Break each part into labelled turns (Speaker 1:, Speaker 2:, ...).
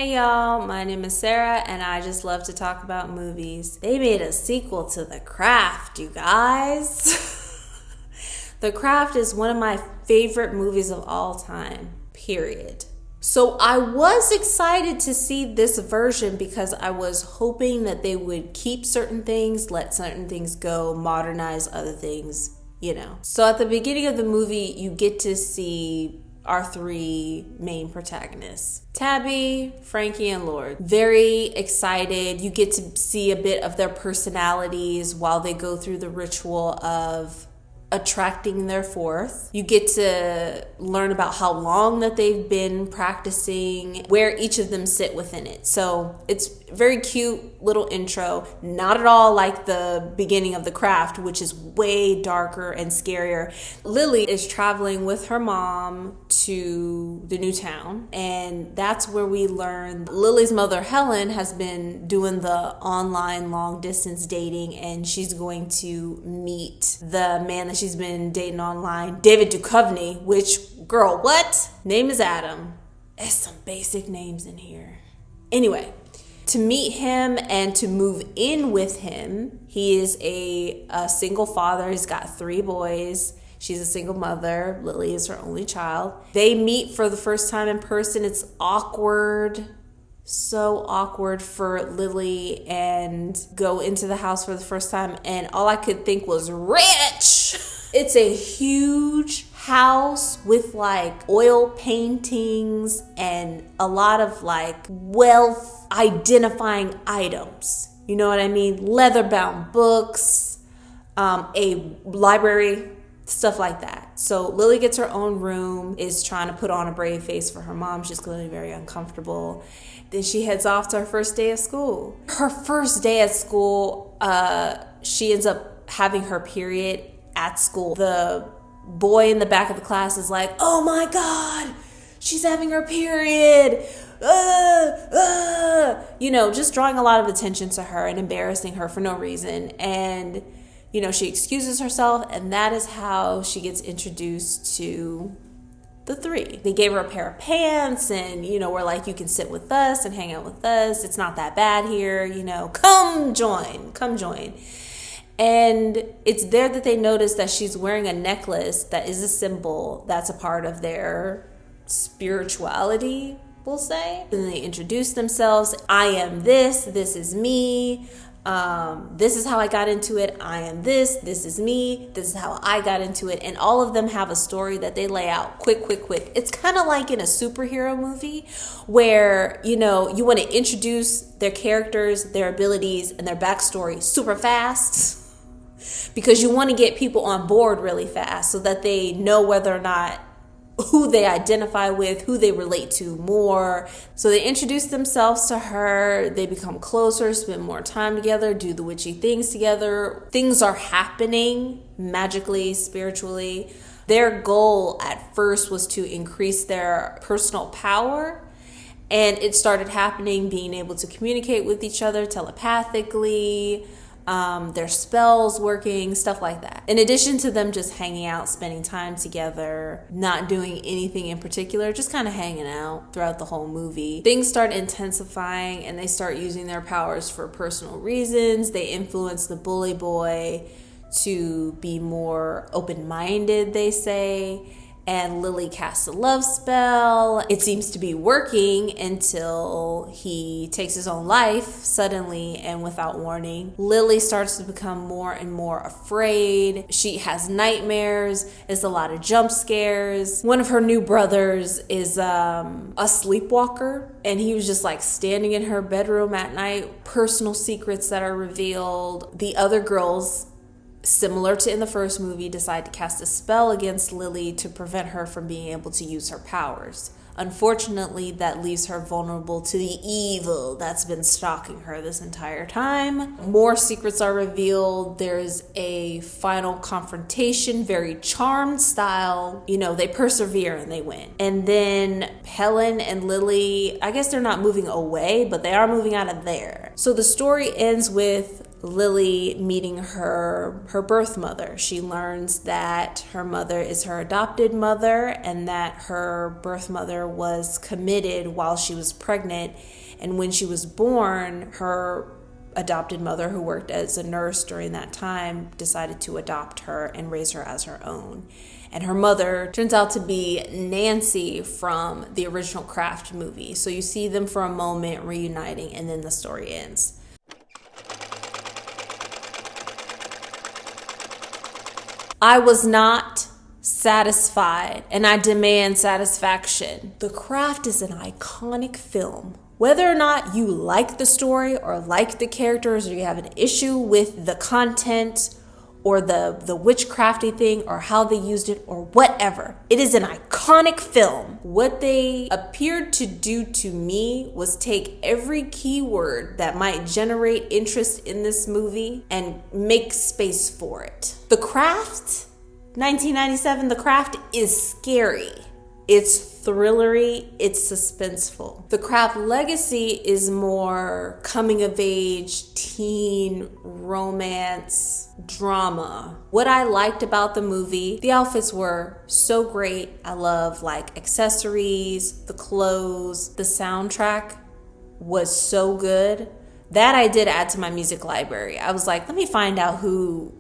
Speaker 1: Hey y'all, my name is Sarah and I just love to talk about movies. They made a sequel to The Craft, you guys. The Craft is one of my favorite movies of all time, period. So I was excited to see this version because I was hoping that they would keep certain things, let certain things go, modernize other things, you know. So at the beginning of the movie, you get to see our three main protagonists, Tabby, Frankie, and Lourdes. Very excited. You get to see a bit of their personalities while they go through the ritual of attracting their fourth. You get to learn about how long that they've been practicing, where each of them sit within it. So it's very cute little intro, not at all like the beginning of The Craft, which is way darker and scarier. Lily is traveling with her mom to the new town, and that's where we learn Lily's mother, Helen, has been doing the online long distance dating, and she's going to meet the man that she's been dating online, David Duchovny, which, girl, what? Name is Adam. There's some basic names in here. Anyway, to meet him and to move in with him. He is a single father. He's got 3 boys. She's a single mother. Lily is her only child. They meet for the first time in person. It's awkward. So awkward for Lily, and go into the house for the first time. And all I could think was rich. It's a huge house with like oil paintings and a lot of like wealth identifying items. You know what I mean? Leather-bound books, a library, stuff like that. So Lily gets her own room, is trying to put on a brave face for her mom. She's clearly very uncomfortable. Then she heads off to her first day of school. Her first day at school, she ends up having her period at school. The boy in the back of the class is like, oh my God, she's having her period. You know, just drawing a lot of attention to her and embarrassing her for no reason. And, you know, she excuses herself, and that is how she gets introduced to the 3. They gave her a pair of pants, and, you know, we're like, you can sit with us and hang out with us. It's not that bad here, you know, come join. And it's there that they notice that she's wearing a necklace that is a symbol that's a part of their spirituality, we'll say. And they introduce themselves. I am this is me. This is how I got into it. I am this is me. This is how I got into it. And all of them have a story that they lay out quick. It's kind of like in a superhero movie where, you know, you want to introduce their characters, their abilities, and their backstory super fast, because you want to get people on board really fast so that they know whether or not who they identify with, who they relate to more. So they introduce themselves to her. They become closer, spend more time together, do the witchy things together. Things are happening magically, spiritually. Their goal at first was to increase their personal power. And it started happening, being able to communicate with each other telepathically, their spells working, stuff like that. In addition to them just hanging out, spending time together, not doing anything in particular, just kind of hanging out throughout the whole movie, things start intensifying and they start using their powers for personal reasons. They influence the bully boy to be more open-minded, they say. And Lily casts a love spell. It seems to be working until he takes his own life suddenly and without warning. Lily starts to become more and more afraid. She has nightmares. There's a lot of jump scares. One of her new brothers is a sleepwalker, and he was just like standing in her bedroom at night. Personal secrets that are revealed. The other girls, similar to in the first movie, decide to cast a spell against Lily to prevent her from being able to use her powers. Unfortunately, that leaves her vulnerable to the evil that's been stalking her this entire time. More secrets are revealed. There's a final confrontation, very Charmed style. You know, they persevere and they win. And then Helen and Lily, I guess they're not moving away, but they are moving out of there. So the story ends with Lily meeting her birth mother. She learns that her mother is her adopted mother and that her birth mother was committed while she was pregnant. And when she was born, her adopted mother, who worked as a nurse during that time, decided to adopt her and raise her as her own. And her mother turns out to be Nancy from the original Craft movie. So you see them for a moment reuniting, and then the story ends. I was not satisfied, and I demand satisfaction. The Craft is an iconic film. Whether or not you like the story or like the characters, or you have an issue with the content or the witchcrafty thing or how they used it or whatever, it is an iconic film. What they appeared to do to me was take every keyword that might generate interest in this movie and make space for it. The Craft, 1997, The Craft is scary. It's thrillery, it's suspenseful. The Craft Legacy is more coming of age, teen, romance, drama. What I liked about the movie, the outfits were so great. I love like accessories, the clothes, the soundtrack was so good. That I did add to my music library. I was like, let me find out who,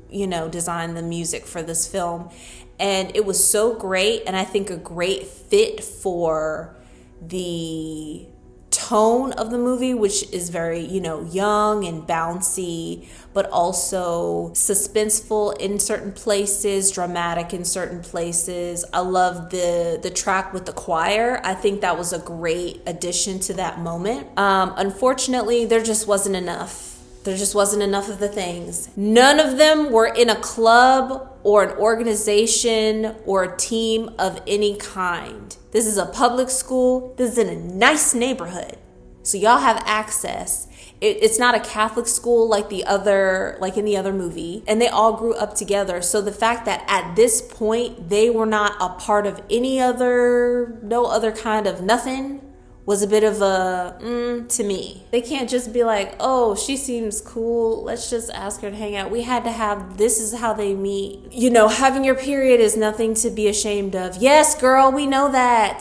Speaker 1: designed the music for this film. And it was so great, and I think a great fit for the tone of the movie, which is very, young and bouncy, but also suspenseful in certain places, dramatic in certain places. I love the track with the choir. I think that was a great addition to that moment. Unfortunately, there just wasn't enough. There just wasn't enough of the things. None of them were in a club or an organization or a team of any kind. This is a public school. This is in a nice neighborhood. So y'all have access. It's not a Catholic school like in the other movie. And they all grew up together. So the fact that at this point they were not a part of no other kind of nothing was a bit of a to me. They can't just be like, oh, she seems cool, let's just ask her to hang out. We had to have, this is how they meet. Having your period is nothing to be ashamed of. Yes, girl, we know that.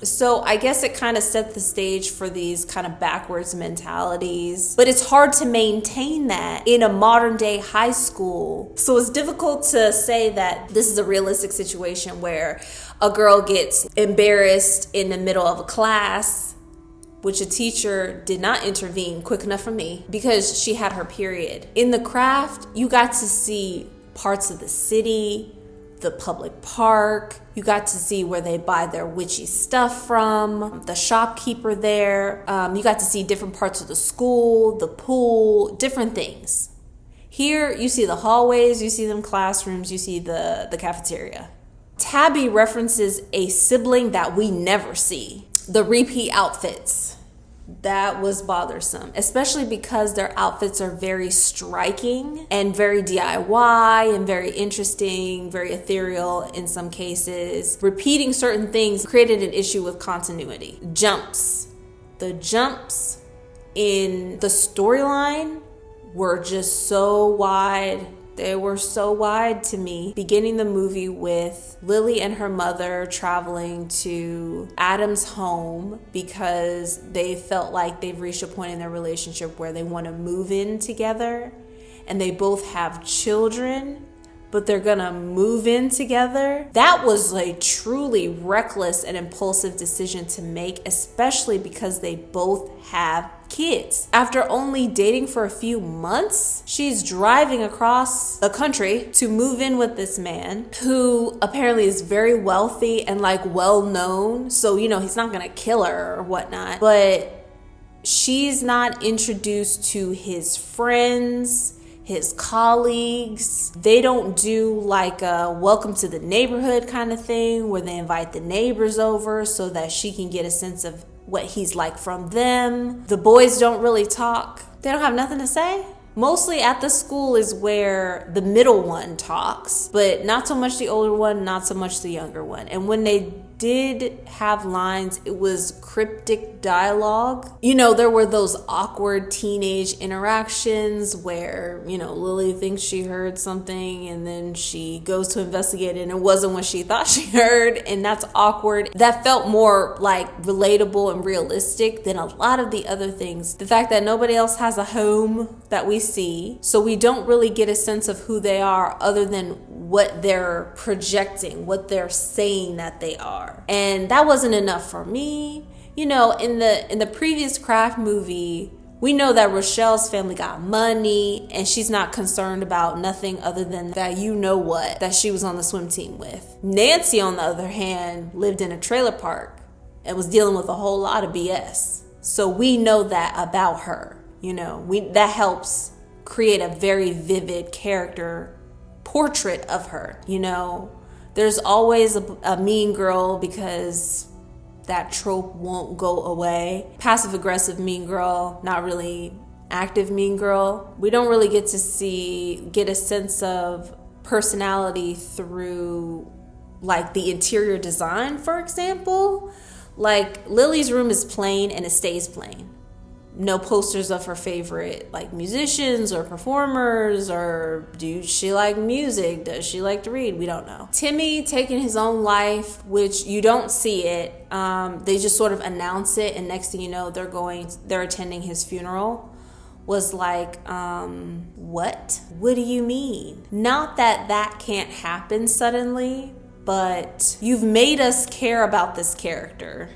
Speaker 1: So I guess it kind of set the stage for these kind of backwards mentalities. But it's hard to maintain that in a modern day high school. So it's difficult to say that this is a realistic situation where a girl gets embarrassed in the middle of a class, which a teacher did not intervene quick enough for me because she had her period. In The Craft, you got to see parts of the city, the public park. You got to see where they buy their witchy stuff from, the shopkeeper there. You got to see different parts of the school, the pool, different things. Here, you see the hallways, you see them classrooms, you see the cafeteria. Tabby references a sibling that we never see. The repeat outfits. That was bothersome, especially because their outfits are very striking and very DIY and very interesting, very ethereal in some cases. Repeating certain things created an issue with continuity. Jumps. The jumps in the storyline were just so wide. They were so wide to me. Beginning the movie with Lily and her mother traveling to Adam's home because they felt like they've reached a point in their relationship where they want to move in together, and they both have children, but they're gonna move in together. That was a truly reckless and impulsive decision to make, especially because they both have kids. After only dating for a few months, she's driving across the country to move in with this man who apparently is very wealthy and well known. So, he's not gonna kill her or whatnot, but she's not introduced to his friends, his colleagues. They don't do a welcome to the neighborhood kind of thing where they invite the neighbors over so that she can get a sense of what he's like from them. The boys don't really talk. They don't have nothing to say. Mostly at the school is where the middle one talks, but not so much the older one, not so much the younger one. And when they did have lines, it was cryptic dialogue. You know, there were those awkward teenage interactions where, you know, Lily thinks she heard something and then she goes to investigate it and it wasn't what she thought she heard, and that's awkward. That felt more like relatable and realistic than a lot of the other things. The fact that nobody else has a home that we see, so we don't really get a sense of who they are other than what they're projecting, what they're saying that they are. And that wasn't enough for me. You know, in the previous Craft movie, we know that Rochelle's family got money and she's not concerned about nothing other than that, you know what, that she was on the swim team with. Nancy, on the other hand, lived in a trailer park and was dealing with a whole lot of BS. So we know that about her. You know, that helps create a very vivid character portrait of her. You know, there's always a mean girl because that trope won't go away. Passive aggressive mean girl, not really active mean girl. We don't really get to get a sense of personality through like the interior design, for example. Like Lily's room is plain and it stays plain. No posters of her favorite like musicians or performers, or do she like music? Does she like to read? We don't know. Timmy taking his own life, which you don't see it. They just sort of announce it, and next thing you know, they're attending his funeral. Was like, what? What do you mean? Not that can't happen suddenly, but you've made us care about this character.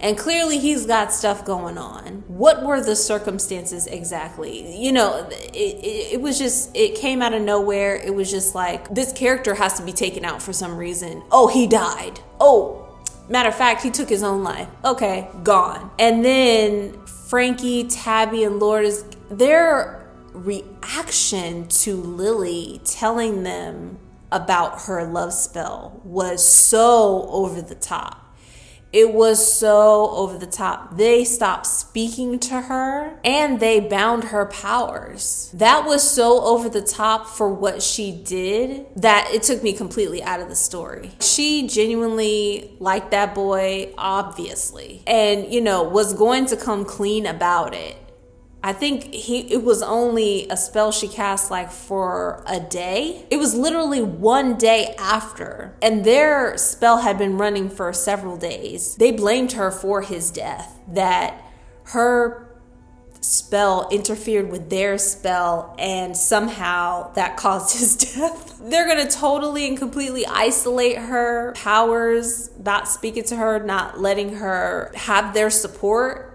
Speaker 1: And clearly he's got stuff going on. What were the circumstances exactly? You know, it was just, it came out of nowhere. It was just like, this character has to be taken out for some reason. Oh, he died. Oh, matter of fact, he took his own life. Okay, gone. And then Frankie, Tabby, and Lourdes, their reaction to Lily telling them about her love spell was so over the top. It was so over the top. They stopped speaking to her and they bound her powers. That was so over the top for what she did that it took me completely out of the story. She genuinely liked that boy, obviously, and, you know, was going to come clean about it. I think it was only a spell she cast like for a day. It was literally one day after, and their spell had been running for several days. They blamed her for his death, that her spell interfered with their spell and somehow that caused his death. They're gonna totally and completely isolate her powers, not speaking to her, not letting her have their support.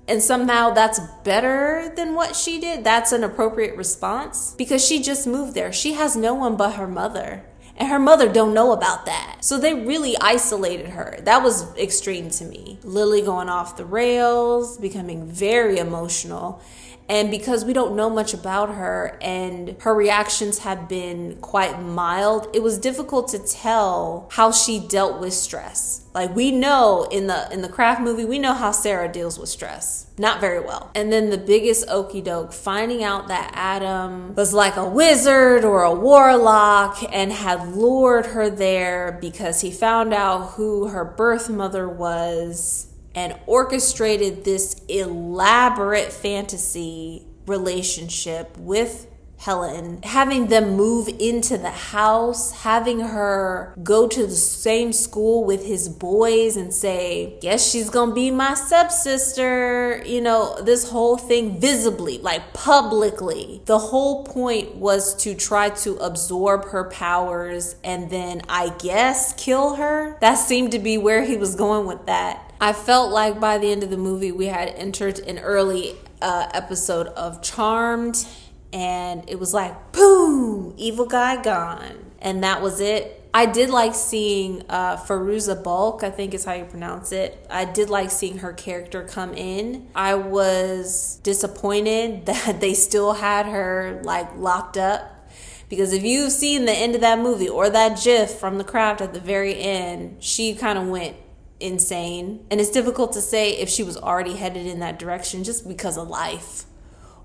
Speaker 1: And somehow that's better than what she did. That's an appropriate response because she just moved there. She has no one but her mother. And her mother don't know about that. So they really isolated her. That was extreme to me. Lily going off the rails, becoming very emotional. And because we don't know much about her and her reactions have been quite mild, it was difficult to tell how she dealt with stress. Like, we know in the Craft movie, we know how Sarah deals with stress. Not very well. And then the biggest okie doke, finding out that Adam was like a wizard or a warlock and had lured her there because he found out who her birth mother was and orchestrated this elaborate fantasy relationship with Helen, having them move into the house, having her go to the same school with his boys and say, guess she's gonna be my stepsister. You know, this whole thing visibly, like publicly. The whole point was to try to absorb her powers and then, I guess, kill her. That seemed to be where he was going with that. I felt like by the end of the movie, we had entered an early episode of Charmed. And it was like, boom, evil guy gone. And that was it. I did like seeing Fairuza Balk, I think is how you pronounce it. I did like seeing her character come in. I was disappointed that they still had her like locked up. Because if you've seen the end of that movie or that gif from The Craft at the very end, she kind of went insane. And it's difficult to say if she was already headed in that direction just because of life.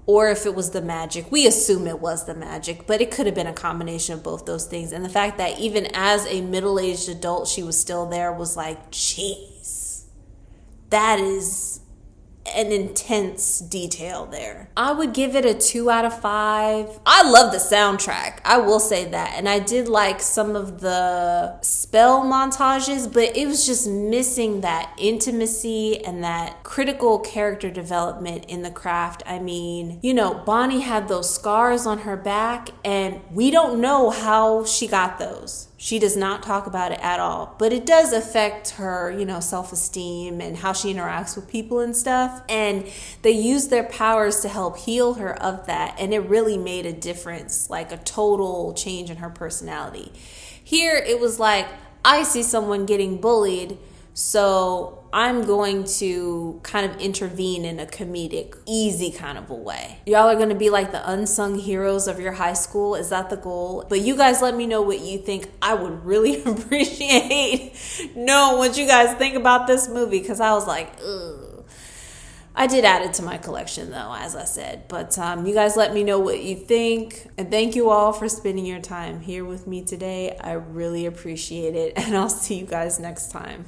Speaker 1: or if it was the magic. We assume it was the magic, but it could have been a combination of both those things. And the fact that even as a middle-aged adult, she was still there was like, jeez, that is an intense detail there. I would give it a 2 out of 5. I love the soundtrack. I will say that. And I did like some of the spell montages, but it was just missing that intimacy and that critical character development in The Craft. I mean, you know, Bonnie had those scars on her back, and we don't know how she got those. She does not talk about it at all, but it does affect her, you know, self-esteem and how she interacts with people and stuff. And they use their powers to help heal her of that. And it really made a difference, like a total change in her personality. Here, it was like, I see someone getting bullied, so I'm going to kind of intervene in a comedic, easy kind of a way. Y'all are going to be like the unsung heroes of your high school. Is that the goal? But you guys let me know what you think. I would really appreciate knowing what you guys think about this movie, because I was like, ugh. I did add it to my collection, though, as I said. But you guys let me know what you think. And thank you all for spending your time here with me today. I really appreciate it. And I'll see you guys next time.